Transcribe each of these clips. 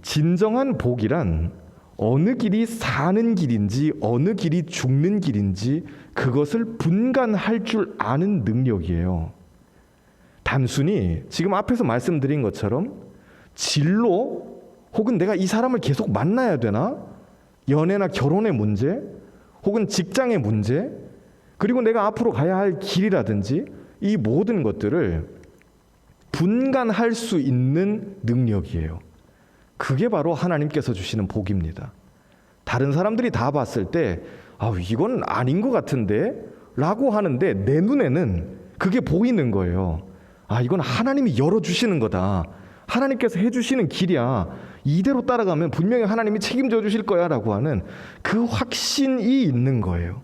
진정한 복이란 어느 길이 사는 길인지 어느 길이 죽는 길인지 그것을 분간할 줄 아는 능력이에요. 단순히 지금 앞에서 말씀드린 것처럼 진로 혹은 내가 이 사람을 계속 만나야 되나? 연애나 결혼의 문제 혹은 직장의 문제 그리고 내가 앞으로 가야 할 길이라든지 이 모든 것들을 분간할 수 있는 능력이에요. 그게 바로 하나님께서 주시는 복입니다. 다른 사람들이 다 봤을 때 이건 아닌 것 같은데 라고 하는데 내 눈에는 그게 보이는 거예요. 이건 하나님이 열어주시는 거다. 하나님께서 해주시는 길이야. 이대로 따라가면 분명히 하나님이 책임져 주실 거야 라고 하는 그 확신이 있는 거예요.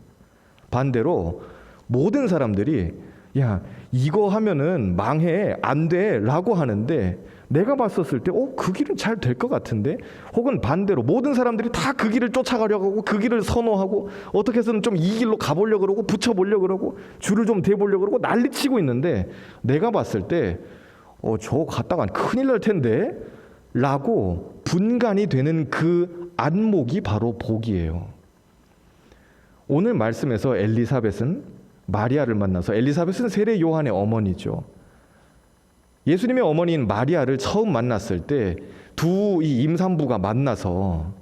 반대로 모든 사람들이 야 이거 하면은 망해 안 돼 라고 하는데 내가 봤었을 때 그 길은 잘 될 것 같은데 혹은 반대로 모든 사람들이 다 그 길을 쫓아가려고 하고 그 길을 선호하고 어떻게 해서는 좀 이 길로 가보려고 그러고 붙여보려고 그러고 줄을 좀 대보려고 그러고 난리치고 있는데 내가 봤을 때 저거 갔다가 큰일 날 텐데 라고 분간이 되는 그 안목이 바로 복이에요. 오늘 말씀에서 엘리사벳은 마리아를 만나서 엘리사벳은 세례 요한의 어머니죠. 예수님의 어머니인 마리아를 처음 만났을 때 두 이 임산부가 만나서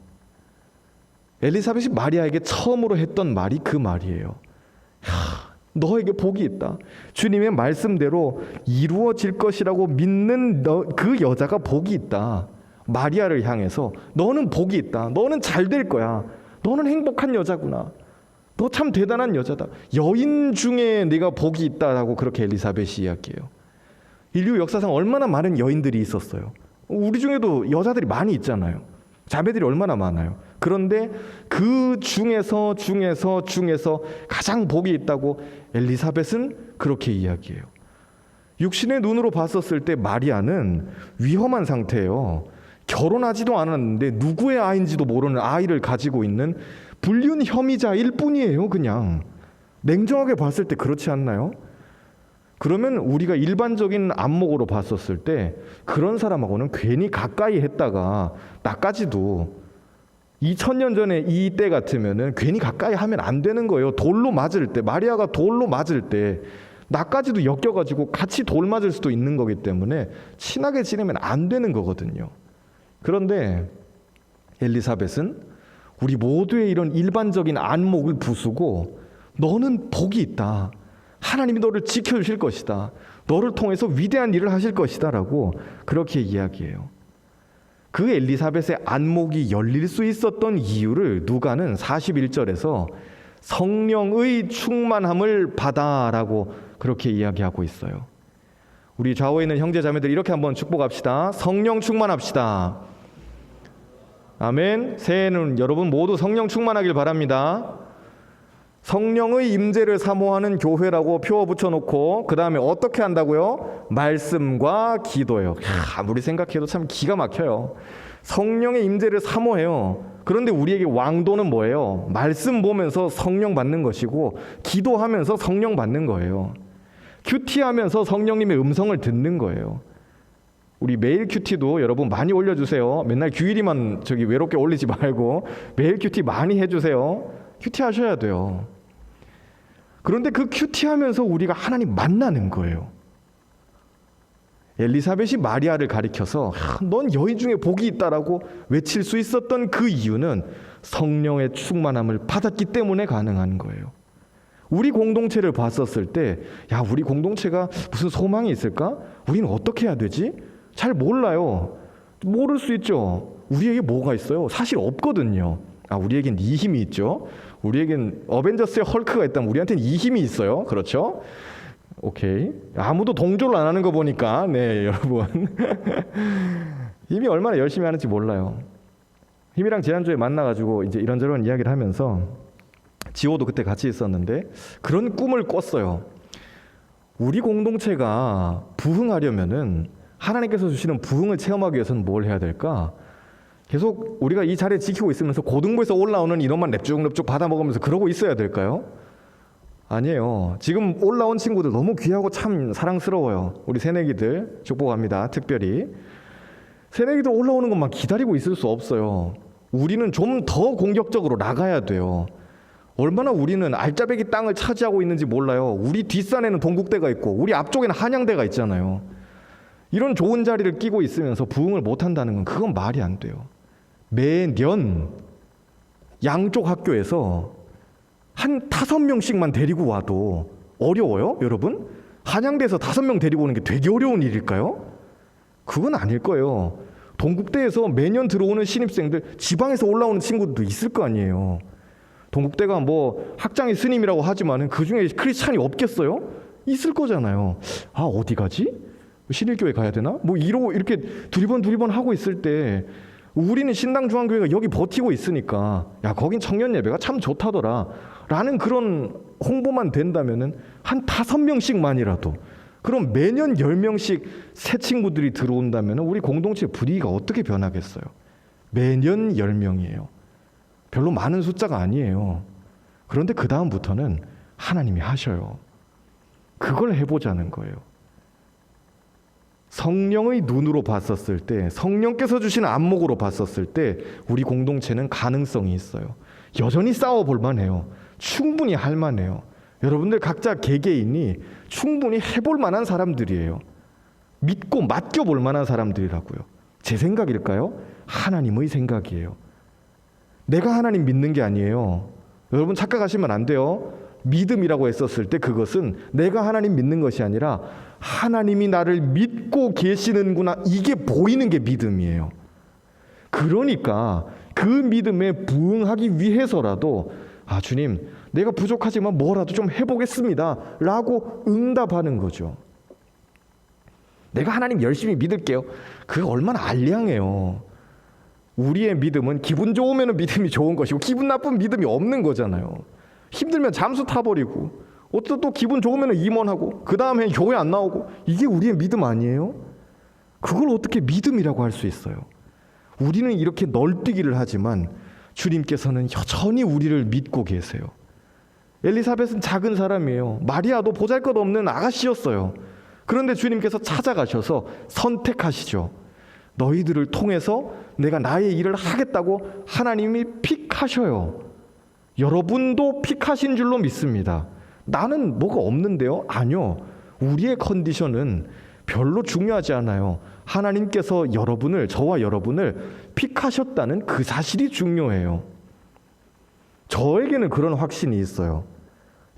엘리사벳이 마리아에게 처음으로 했던 말이 그 말이에요. 너에게 복이 있다. 주님의 말씀대로 이루어질 것이라고 믿는 그 여자가 복이 있다. 마리아를 향해서 너는 복이 있다. 너는 잘 될 거야. 너는 행복한 여자구나. 너 참 대단한 여자다. 여인 중에 네가 복이 있다라고 그렇게 엘리사벳이 이야기해요. 인류 역사상 얼마나 많은 여인들이 있었어요. 우리 중에도 여자들이 많이 있잖아요. 자매들이 얼마나 많아요. 그런데 그 중에서 가장 복이 있다고 엘리사벳은 그렇게 이야기해요. 육신의 눈으로 봤었을 때 마리아는 위험한 상태예요. 결혼하지도 않았는데 누구의 아이인지도 모르는 아이를 가지고 있는 불륜 혐의자일 뿐이에요. 그냥 냉정하게 봤을 때 그렇지 않나요? 그러면 우리가 일반적인 안목으로 봤었을 때 그런 사람하고는 괜히 가까이 했다가 나까지도 2000년 전에 이때 같으면은 괜히 가까이 하면 안 되는 거예요. 돌로 맞을 때, 마리아가 돌로 맞을 때 나까지도 엮여가지고 같이 돌 맞을 수도 있는 거기 때문에 친하게 지내면 안 되는 거거든요. 그런데 엘리사벳은 우리 모두의 이런 일반적인 안목을 부수고 너는 복이 있다. 하나님이 너를 지켜주실 것이다. 너를 통해서 위대한 일을 하실 것이다 라고 그렇게 이야기해요. 그 엘리사벳의 안목이 열릴 수 있었던 이유를 누가는 41절에서 성령의 충만함을 받아라고 그렇게 이야기하고 있어요. 우리 좌우에 있는 형제 자매들 이렇게 한번 축복합시다. 성령 충만합시다. 아멘. 새해에는 여러분 모두 성령 충만하길 바랍니다. 성령의 임재를 사모하는 교회라고 표 붙여놓고 그 다음에 어떻게 한다고요? 말씀과 기도예요. 아무리 생각해도 참 기가 막혀요. 성령의 임재를 사모해요. 그런데 우리에게 왕도는 뭐예요? 말씀 보면서 성령 받는 것이고 기도하면서 성령 받는 거예요. 큐티하면서 성령님의 음성을 듣는 거예요. 우리 매일 큐티도 여러분 많이 올려주세요. 맨날 규일이만 외롭게 올리지 말고 매일 큐티 많이 해주세요. 큐티 하셔야 돼요. 그런데 그 큐티 하면서 우리가 하나님 만나는 거예요. 엘리사벳이 마리아를 가리켜서 넌 여인 중에 복이 있다라고 외칠 수 있었던 그 이유는 성령의 충만함을 받았기 때문에 가능한 거예요. 우리 공동체를 봤었을 때 우리 공동체가 무슨 소망이 있을까? 우리는 어떻게 해야 되지? 잘 몰라요. 모를 수 있죠. 우리에게 뭐가 있어요? 사실 없거든요. 우리에겐 이 힘이 있죠. 우리에겐 어벤져스의 헐크가 있다면 우리한테는 이 힘이 있어요. 그렇죠? 오케이. 아무도 동조를 안 하는 거 보니까 여러분 힘이 얼마나 열심히 하는지 몰라요. 힘이랑 지난주에 만나가지고 이제 이런저런 이야기를 하면서 지호도 그때 같이 있었는데 그런 꿈을 꿨어요. 우리 공동체가 부흥하려면은 하나님께서 주시는 부흥을 체험하기 위해서는 뭘 해야 될까? 계속 우리가 이 자리에 지키고 있으면서 고등부에서 올라오는 인원만 냅죽냅죽 받아먹으면서 그러고 있어야 될까요? 아니에요. 지금 올라온 친구들 너무 귀하고 참 사랑스러워요. 우리 새내기들 축복합니다. 특별히 새내기들 올라오는 것만 기다리고 있을 수 없어요. 우리는 좀 더 공격적으로 나가야 돼요. 얼마나 우리는 알짜배기 땅을 차지하고 있는지 몰라요. 우리 뒷산에는 동국대가 있고 우리 앞쪽에는 한양대가 있잖아요. 이런 좋은 자리를 끼고 있으면서 부흥을 못한다는 건 그건 말이 안 돼요. 매년 양쪽 학교에서 한 5명씩만 데리고 와도 어려워요, 여러분? 한양대에서 5명 데리고 오는 게 되게 어려운 일일까요? 그건 아닐 거예요. 동국대에서 매년 들어오는 신입생들, 지방에서 올라오는 친구들도 있을 거 아니에요. 동국대가 뭐 학장이 스님이라고 하지만 그 중에 크리스찬이 없겠어요? 있을 거잖아요. 아, 어디 가지? 신일교회 가야 되나? 뭐 이렇게 두리번 하고 있을 때 우리는 신당중앙교회가 여기 버티고 있으니까 야, 거긴 청년 예배가 참 좋다더라 라는 그런 홍보만 된다면은 한 5명씩만이라도, 그럼 매년 10명씩 새 친구들이 들어온다면 우리 공동체 분위기가 어떻게 변하겠어요? 매년 10명이에요. 별로 많은 숫자가 아니에요. 그런데 그 다음부터는 하나님이 하셔요. 그걸 해보자는 거예요. 성령의 눈으로 봤었을 때, 성령께서 주신 안목으로 봤었을 때 우리 공동체는 가능성이 있어요. 여전히 싸워볼 만해요. 충분히 할 만해요. 여러분들 각자 개개인이 충분히 해볼 만한 사람들이에요. 믿고 맡겨볼 만한 사람들이라고요. 제 생각일까요? 하나님의 생각이에요. 내가 하나님 믿는 게 아니에요. 여러분 착각하시면 안 돼요. 믿음이라고 했었을 때 그것은 내가 하나님 믿는 것이 아니라 하나님이 나를 믿고 계시는구나, 이게 보이는 게 믿음이에요. 그러니까 그 믿음에 부응하기 위해서라도 아, 주님, 내가 부족하지만 뭐라도 좀 해보겠습니다 라고 응답하는 거죠. 내가 하나님 열심히 믿을게요. 그게 얼마나 알량해요. 우리의 믿음은 기분 좋으면 믿음이 좋은 것이고 기분 나쁜 믿음이 없는 거잖아요. 힘들면 잠수 타버리고 어쩌다 또 기분 좋으면 임원하고 그 다음에 교회 안 나오고, 이게 우리의 믿음 아니에요? 그걸 어떻게 믿음이라고 할 수 있어요? 우리는 이렇게 널뛰기를 하지만 주님께서는 여전히 우리를 믿고 계세요. 엘리사벳은 작은 사람이에요. 마리아도 보잘것없는 아가씨였어요. 그런데 주님께서 찾아가셔서 선택하시죠. 너희들을 통해서 내가 나의 일을 하겠다고 하나님이 픽하셔요. 여러분도 픽하신 줄로 믿습니다. 나는 뭐가 없는데요? 아니요. 우리의 컨디션은 별로 중요하지 않아요. 하나님께서 여러분을, 저와 여러분을 픽하셨다는 그 사실이 중요해요. 저에게는 그런 확신이 있어요.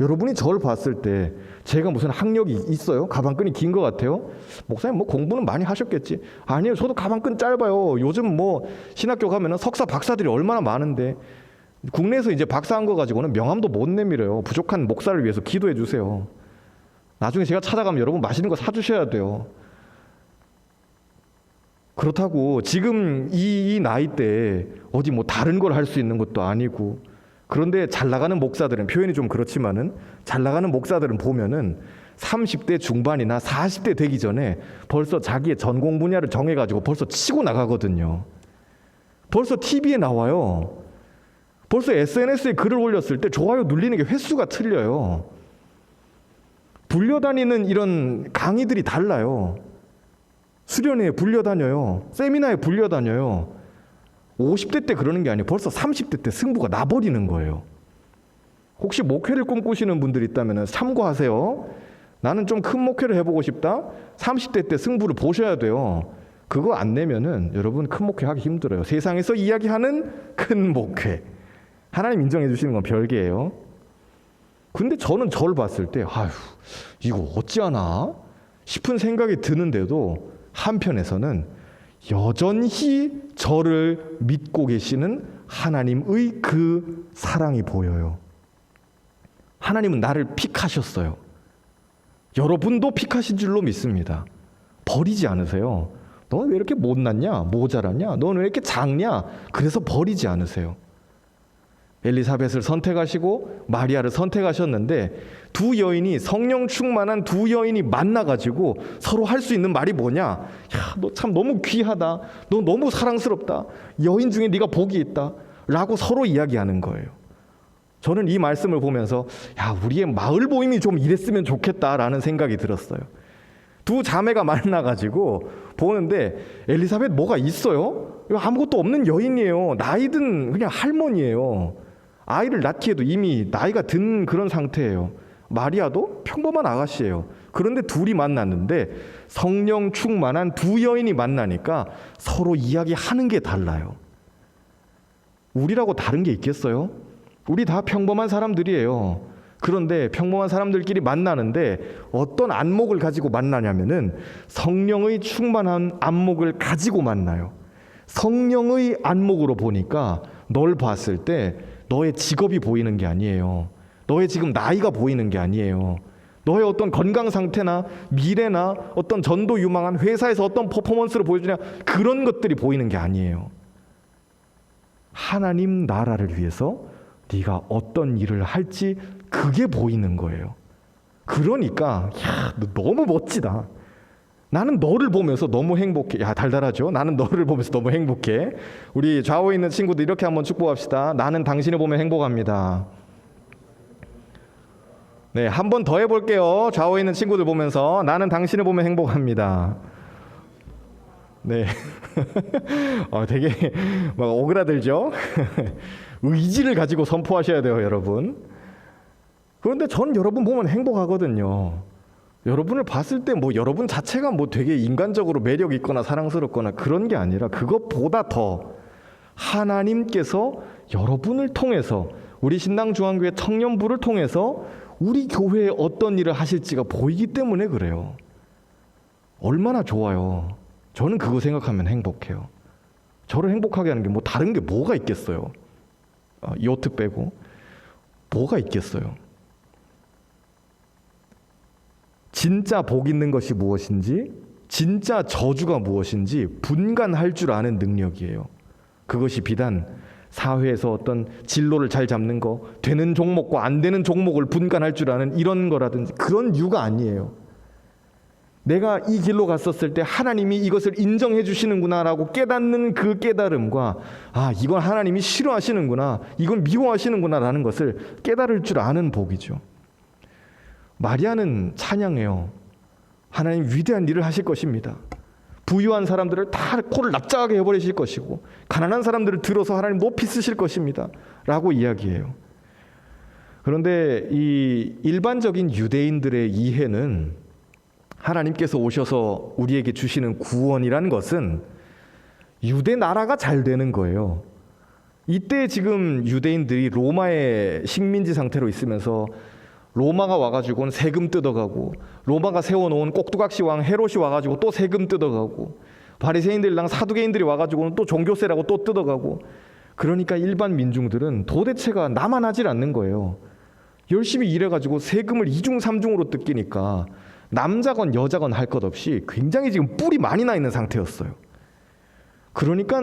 여러분이 저를 봤을 때 제가 무슨 학력이 있어요? 가방끈이 긴 것 같아요? 목사님 뭐 공부는 많이 하셨겠지? 아니에요. 저도 가방끈 짧아요. 요즘 뭐 신학교 가면은 석사 박사들이 얼마나 많은데 국내에서 이제 박사한 거 가지고는 명함도 못 내밀어요. 부족한 목사를 위해서 기도해 주세요. 나중에 제가 찾아가면 여러분 맛있는 거 사주셔야 돼요. 그렇다고 지금 이 나이 때 어디 뭐 다른 걸 할 수 있는 것도 아니고, 그런데 잘 나가는 목사들은, 표현이 좀 그렇지만은 잘 나가는 목사들은 보면은 30대 중반이나 40대 되기 전에 벌써 자기의 전공 분야를 정해가지고 벌써 치고 나가거든요. 벌써 TV에 나와요. 벌써 SNS에 글을 올렸을 때 좋아요 눌리는 게 횟수가 틀려요. 불려다니는 이런 강의들이 달라요. 수련회에 불려다녀요. 세미나에 불려다녀요. 50대 때 그러는 게 아니에요. 벌써 30대 때 승부가 나버리는 거예요. 혹시 목회를 꿈꾸시는 분들이 있다면 참고하세요. 나는 좀 큰 목회를 해보고 싶다. 30대 때 승부를 보셔야 돼요. 그거 안 내면은 여러분 큰 목회 하기 힘들어요. 세상에서 이야기하는 큰 목회. 하나님 인정해 주시는 건 별개예요. 근데 저는 저를 봤을 때 아휴, 이거 어찌하나 싶은 생각이 드는데도 한편에서는 여전히 저를 믿고 계시는 하나님의 그 사랑이 보여요. 하나님은 나를 픽하셨어요. 여러분도 픽하신 줄로 믿습니다. 버리지 않으세요. 너는 왜 이렇게 못났냐? 모자랐냐? 너는 왜 이렇게 작냐? 그래서 버리지 않으세요. 엘리사벳을 선택하시고 마리아를 선택하셨는데 두 여인이, 성령 충만한 두 여인이 만나가지고 서로 할 수 있는 말이 뭐냐? 야, 너 참 너무 귀하다. 너 너무 사랑스럽다. 여인 중에 네가 복이 있다. 라고 서로 이야기하는 거예요. 저는 이 말씀을 보면서 야, 우리의 마을 모임이 좀 이랬으면 좋겠다라는 생각이 들었어요. 두 자매가 만나가지고 보는데 엘리사벳 뭐가 있어요? 이거 아무것도 없는 여인이에요. 나이든 그냥 할머니예요. 아이를 낳기에도 이미 나이가 든 그런 상태예요. 마리아도 평범한 아가씨예요. 그런데 둘이 만났는데 성령 충만한 두 여인이 만나니까 서로 이야기하는 게 달라요. 우리라고 다른 게 있겠어요? 우리 다 평범한 사람들이에요. 그런데 평범한 사람들끼리 만나는데 어떤 안목을 가지고 만나냐면은 성령의 충만한 안목을 가지고 만나요. 성령의 안목으로 보니까 널 봤을 때 너의 직업이 보이는 게 아니에요. 너의 지금 나이가 보이는 게 아니에요. 너의 어떤 건강 상태나 미래나 어떤 전도 유망한 회사에서 어떤 퍼포먼스를 보여주냐, 그런 것들이 보이는 게 아니에요. 하나님 나라를 위해서 네가 어떤 일을 할지 그게 보이는 거예요. 그러니까 야, 너 너무 멋지다. 나는 너를 보면서 너무 행복해. 야, 달달하죠? 나는 너를 보면서 너무 행복해. 우리 좌우에 있는 친구들 이렇게 한번 축복합시다. 나는 당신을 보면 행복합니다. 네, 한 번 더 해볼게요. 좌우에 있는 친구들 보면서 나는 당신을 보면 행복합니다. 네, 되게 막 오그라들죠? 의지를 가지고 선포하셔야 돼요, 여러분. 그런데 전 여러분 보면 행복하거든요. 여러분을 봤을 때 뭐 여러분 자체가 뭐 되게 인간적으로 매력 있거나 사랑스럽거나 그런 게 아니라 그것보다 더 하나님께서 여러분을 통해서 우리 신당중앙교회 청년부를 통해서 우리 교회에 어떤 일을 하실지가 보이기 때문에 그래요. 얼마나 좋아요. 저는 그거 생각하면 행복해요. 저를 행복하게 하는 게 뭐 다른 게 뭐가 있겠어요. 요트 빼고 뭐가 있겠어요. 진짜 복 있는 것이 무엇인지, 진짜 저주가 무엇인지 분간할 줄 아는 능력이에요. 그것이 비단 사회에서 어떤 진로를 잘 잡는 거, 되는 종목과 안 되는 종목을 분간할 줄 아는 이런 거라든지 그런 유가 아니에요. 내가 이 길로 갔었을 때 하나님이 이것을 인정해 주시는구나라고 깨닫는 그 깨달음과 이건 하나님이 싫어하시는구나, 이건 미워하시는구나라는 것을 깨달을 줄 아는 복이죠. 마리아는 찬양해요. 하나님 위대한 일을 하실 것입니다. 부유한 사람들을 다 코를 납작하게 해버리실 것이고 가난한 사람들을 들어서 하나님 높이 쓰실 것입니다 라고 이야기해요. 그런데 이 일반적인 유대인들의 이해는 하나님께서 오셔서 우리에게 주시는 구원이라는 것은 유대 나라가 잘 되는 거예요. 이때 지금 유대인들이 로마의 식민지 상태로 있으면서 로마가 와가지고는 세금 뜯어가고, 로마가 세워놓은 꼭두각시 왕 헤롯이 와가지고 또 세금 뜯어가고, 바리새인들이랑 사두개인들이 와가지고는 또 종교세라고 또 뜯어가고, 그러니까 일반 민중들은 도대체가 남아나질 않는 거예요. 열심히 일해가지고 세금을 이중삼중으로 뜯기니까 남자건 여자건 할 것 없이 굉장히 지금 뿔이 많이 나 있는 상태였어요. 그러니까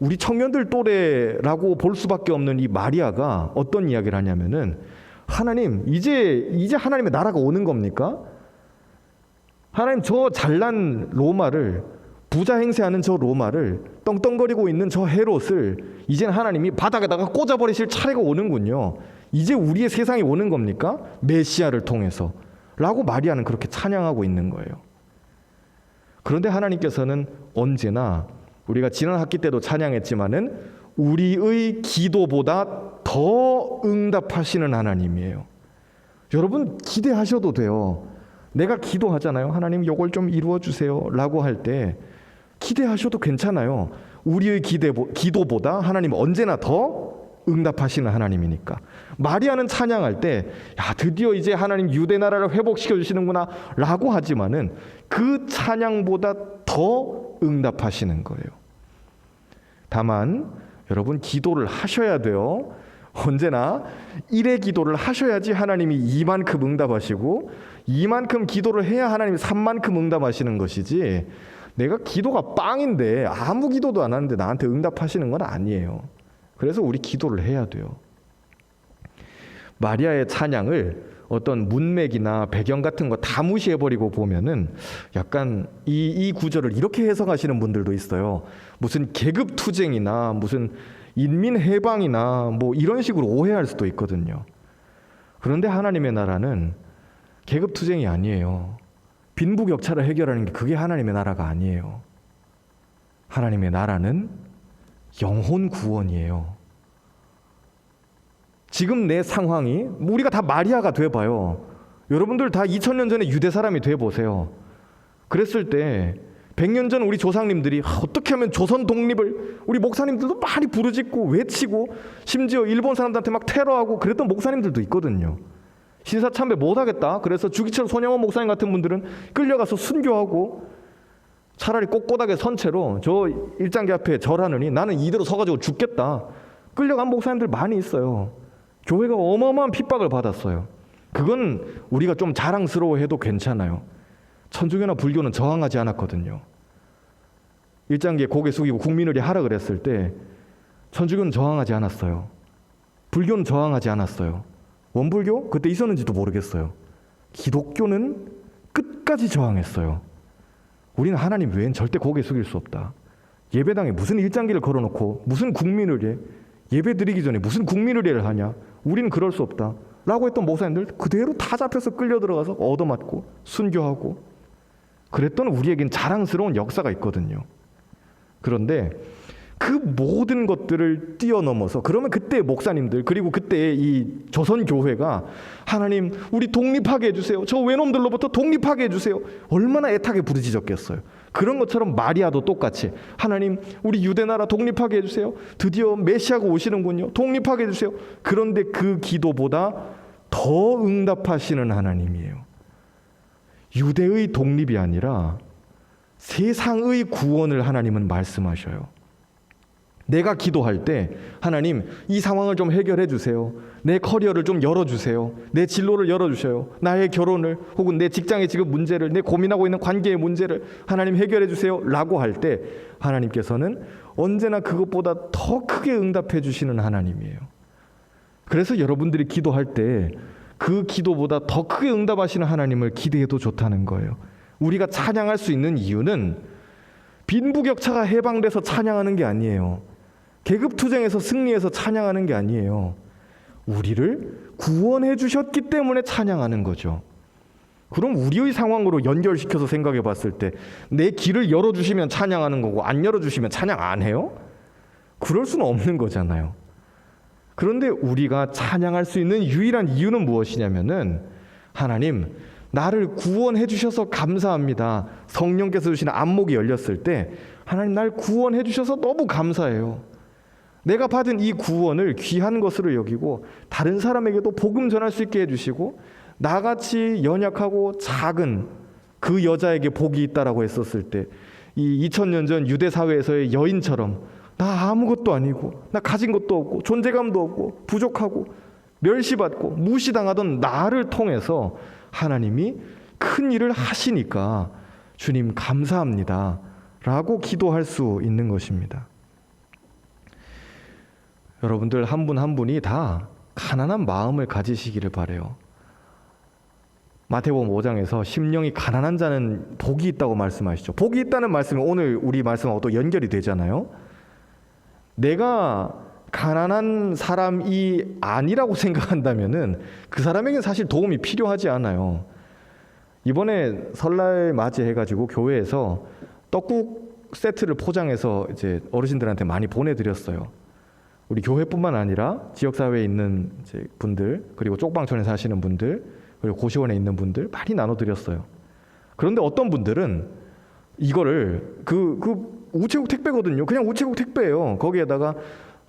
우리 청년들 또래라고 볼 수밖에 없는 이 마리아가 어떤 이야기를 하냐면은, 하나님 이제 하나님의 나라가 오는 겁니까? 하나님 저 잘난 로마를, 부자 행세하는 저 로마를, 떵떵거리고 있는 저 헤롯을 이제는 하나님이 바닥에다가 꽂아버리실 차례가 오는군요. 이제 우리의 세상이 오는 겁니까? 메시아를 통해서 라고 마리아는 그렇게 찬양하고 있는 거예요. 그런데 하나님께서는 언제나 우리가 지난 학기 때도 찬양했지만은 우리의 기도보다 더 응답하시는 하나님이에요. 여러분 기대하셔도 돼요. 내가 기도하잖아요. 하나님 요걸 좀 이루어 주세요 라고 할 때 기대하셔도 괜찮아요. 우리의 기도보다 하나님 언제나 더 응답하시는 하나님이니까. 마리아는 찬양할 때 드디어 이제 하나님 유대 나라를 회복시켜 주시는구나 라고 하지만은 그 찬양보다 더 응답하시는 거예요. 다만 여러분 기도를 하셔야 돼요. 언제나 1의 기도를 하셔야지 하나님이 2만큼 응답하시고, 2만큼 기도를 해야 하나님이 3만큼 응답하시는 것이지, 내가 기도가 빵인데 아무 기도도 안 하는데 나한테 응답하시는 건 아니에요. 그래서 우리 기도를 해야 돼요. 마리아의 찬양을 어떤 문맥이나 배경 같은 거 다 무시해버리고 보면은 약간 이 구절을 이렇게 해석하시는 분들도 있어요. 무슨 계급투쟁이나 무슨 인민해방이나 뭐 이런 식으로 오해할 수도 있거든요. 그런데 하나님의 나라는 계급투쟁이 아니에요. 빈부격차를 해결하는 게 그게 하나님의 나라가 아니에요. 하나님의 나라는 영혼 구원이에요. 지금 내 상황이 우리가 다 마리아가 돼봐요. 여러분들 다 2000년 전에 유대 사람이 돼보세요. 그랬을 때 100년 전 우리 조상님들이 어떻게 하면 조선 독립을 우리 목사님들도 많이 부르짖고 외치고 심지어 일본 사람들한테 막 테러하고 그랬던 목사님들도 있거든요. 신사참배 못하겠다. 그래서 주기철 손영원 목사님 같은 분들은 끌려가서 순교하고 차라리 꼿꼿하게 선 채로 저 일장기 앞에 절하느니 나는 이대로 서가지고 죽겠다. 끌려간 목사님들 많이 있어요. 교회가 어마어마한 핍박을 받았어요. 그건 우리가 좀 자랑스러워해도 괜찮아요. 천주교나 불교는 저항하지 않았거든요. 일장기에 고개 숙이고 국민의례 하라 그랬을 때 천주교는 저항하지 않았어요. 불교는 저항하지 않았어요. 원불교? 그때 있었는지도 모르겠어요. 기독교는 끝까지 저항했어요. 우리는 하나님 외엔 절대 고개 숙일 수 없다. 예배당에 무슨 일장기를 걸어놓고 무슨 국민의례, 예배 드리기 전에 무슨 국민의례를 하냐. 우리는 그럴 수 없다. 라고 했던 목사님들 그대로 다 잡혀서 끌려 들어가서 얻어맞고 순교하고 그랬던 우리에겐 자랑스러운 역사가 있거든요. 그런데 그 모든 것들을 뛰어넘어서 그러면 그때 목사님들 그리고 그때 이 조선교회가 하나님 우리 독립하게 해주세요. 저 외놈들로부터 독립하게 해주세요. 얼마나 애타게 부르짖었겠어요. 그런 것처럼 마리아도 똑같이 하나님 우리 유대나라 독립하게 해주세요. 드디어 메시아가 오시는군요. 독립하게 해주세요. 그런데 그 기도보다 더 응답하시는 하나님이에요. 유대의 독립이 아니라 세상의 구원을 하나님은 말씀하셔요. 내가 기도할 때 하나님 이 상황을 좀 해결해 주세요. 내 커리어를 좀 열어주세요. 내 진로를 열어주셔요. 나의 결혼을 혹은 내 직장의 지금 문제를 내 고민하고 있는 관계의 문제를 하나님 해결해 주세요 라고 할 때 하나님께서는 언제나 그것보다 더 크게 응답해 주시는 하나님이에요. 그래서 여러분들이 기도할 때 그 기도보다 더 크게 응답하시는 하나님을 기대해도 좋다는 거예요. 우리가 찬양할 수 있는 이유는 빈부격차가 해방돼서 찬양하는 게 아니에요. 계급투쟁에서 승리해서 찬양하는 게 아니에요. 우리를 구원해 주셨기 때문에 찬양하는 거죠. 그럼 우리의 상황으로 연결시켜서 생각해 봤을 때 내 길을 열어주시면 찬양하는 거고 안 열어주시면 찬양 안 해요? 그럴 수는 없는 거잖아요. 그런데 우리가 찬양할 수 있는 유일한 이유는 무엇이냐면은 하나님 나를 구원해 주셔서 감사합니다. 성령께서 주시는 안목이 열렸을 때 하나님 날 구원해 주셔서 너무 감사해요. 내가 받은 이 구원을 귀한 것으로 여기고 다른 사람에게도 복음 전할 수 있게 해주시고 나같이 연약하고 작은 그 여자에게 복이 있다라고 했었을 때 이 2000년 전 유대 사회에서의 여인처럼 나 아무것도 아니고 나 가진 것도 없고 존재감도 없고 부족하고 멸시받고 무시당하던 나를 통해서 하나님이 큰 일을 하시니까 주님 감사합니다 라고 기도할 수 있는 것입니다. 여러분들 한 분 한 분이 다 가난한 마음을 가지시기를 바라요. 마태복음 5장에서 심령이 가난한 자는 복이 있다고 말씀하시죠. 복이 있다는 말씀이 오늘 우리 말씀하고 또 연결이 되잖아요. 내가 가난한 사람이 아니라고 생각한다면은 그 사람에게는 사실 도움이 필요하지 않아요. 이번에 설날 맞이해가지고 교회에서 떡국 세트를 포장해서 이제 어르신들한테 많이 보내드렸어요. 우리 교회뿐만 아니라 지역사회에 있는 이제 분들 그리고 쪽방촌에 사시는 분들 그리고 고시원에 있는 분들 많이 나눠드렸어요. 그런데 어떤 분들은 이거를 그 우체국 택배거든요. 그냥 우체국 택배예요. 거기에다가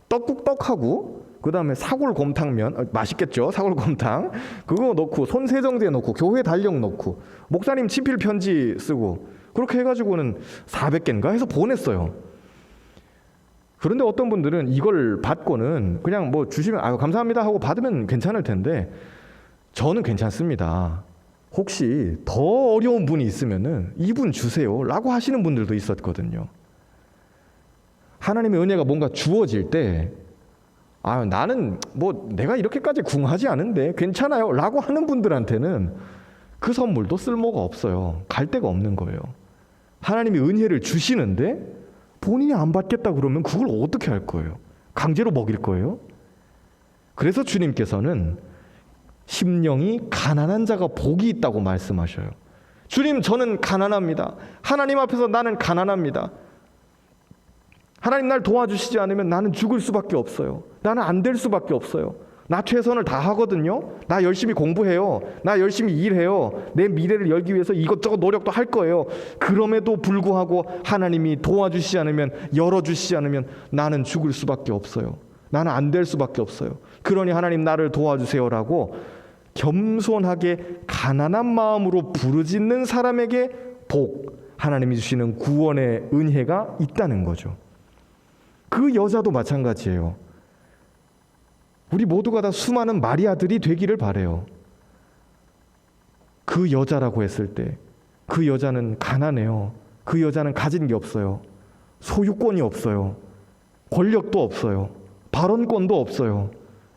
떡국떡하고 그 다음에 사골곰탕면 맛있겠죠. 사골곰탕 그거 넣고 손세정제 넣고 교회 달력 넣고 목사님 친필 편지 쓰고 그렇게 해가지고는 400개인가 해서 보냈어요. 그런데 어떤 분들은 이걸 받고는 그냥 뭐 주시면 아유 감사합니다 하고 받으면 괜찮을 텐데 저는 괜찮습니다. 혹시 더 어려운 분이 있으면은 이분 주세요 라고 하시는 분들도 있었거든요. 하나님의 은혜가 뭔가 주어질 때 나는 뭐 내가 이렇게까지 궁하지 않은데 괜찮아요 라고 하는 분들한테는 그 선물도 쓸모가 없어요. 갈 데가 없는 거예요. 하나님이 은혜를 주시는데 본인이 안 받겠다 그러면 그걸 어떻게 할 거예요? 강제로 먹일 거예요? 그래서 주님께서는 심령이 가난한 자가 복이 있다고 말씀하셔요. 주님, 저는 가난합니다. 하나님 앞에서 나는 가난합니다. 하나님 날 도와주시지 않으면 나는 죽을 수밖에 없어요. 나는 안 될 수밖에 없어요. 나 최선을 다하거든요. 나 열심히 공부해요. 나 열심히 일해요. 내 미래를 열기 위해서 이것저것 노력도 할 거예요. 그럼에도 불구하고 하나님이 도와주시지 않으면, 열어주시지 않으면 나는 죽을 수밖에 없어요. 나는 안 될 수밖에 없어요. 그러니 하나님 나를 도와주세요라고 겸손하게 가난한 마음으로 부르짖는 사람에게 복, 하나님이 주시는 구원의 은혜가 있다는 거죠. 그 여자도 마찬가지예요. 우리 모두가 다 수많은 마리아들이 되기를 바라요. 그 여자라고 했을 때 그 여자는 가난해요. 그 여자는 가진 게 없어요. 소유권이 없어요. 권력도 없어요. 발언권도 없어요.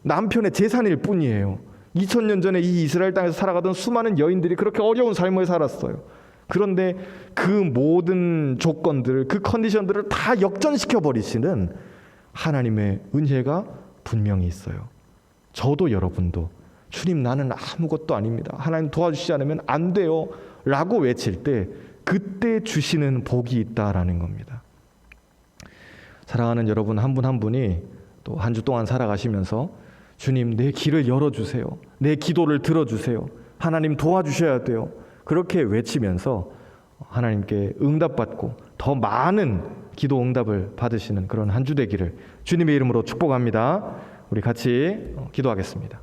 남편의 재산일 뿐이에요. 2000년 전에 이 이스라엘 땅에서 살아가던 수많은 여인들이 그렇게 어려운 삶을 살았어요. 그런데 그 모든 조건들, 그 컨디션들을 다 역전시켜 버리시는 하나님의 은혜가 분명히 있어요. 저도 여러분도 주님, 나는 아무것도 아닙니다. 하나님 도와주시지 않으면 안 돼요 라고 외칠 때 그때 주시는 복이 있다라는 겁니다. 사랑하는 여러분 한 분 한 분이 또 한 주 동안 살아가시면서 주님, 내 길을 열어주세요. 내 기도를 들어주세요. 하나님 도와주셔야 돼요. 그렇게 외치면서 하나님께 응답받고 더 많은 기도 응답을 받으시는 그런 한 주 되기를 주님의 이름으로 축복합니다. 우리 같이 기도하겠습니다.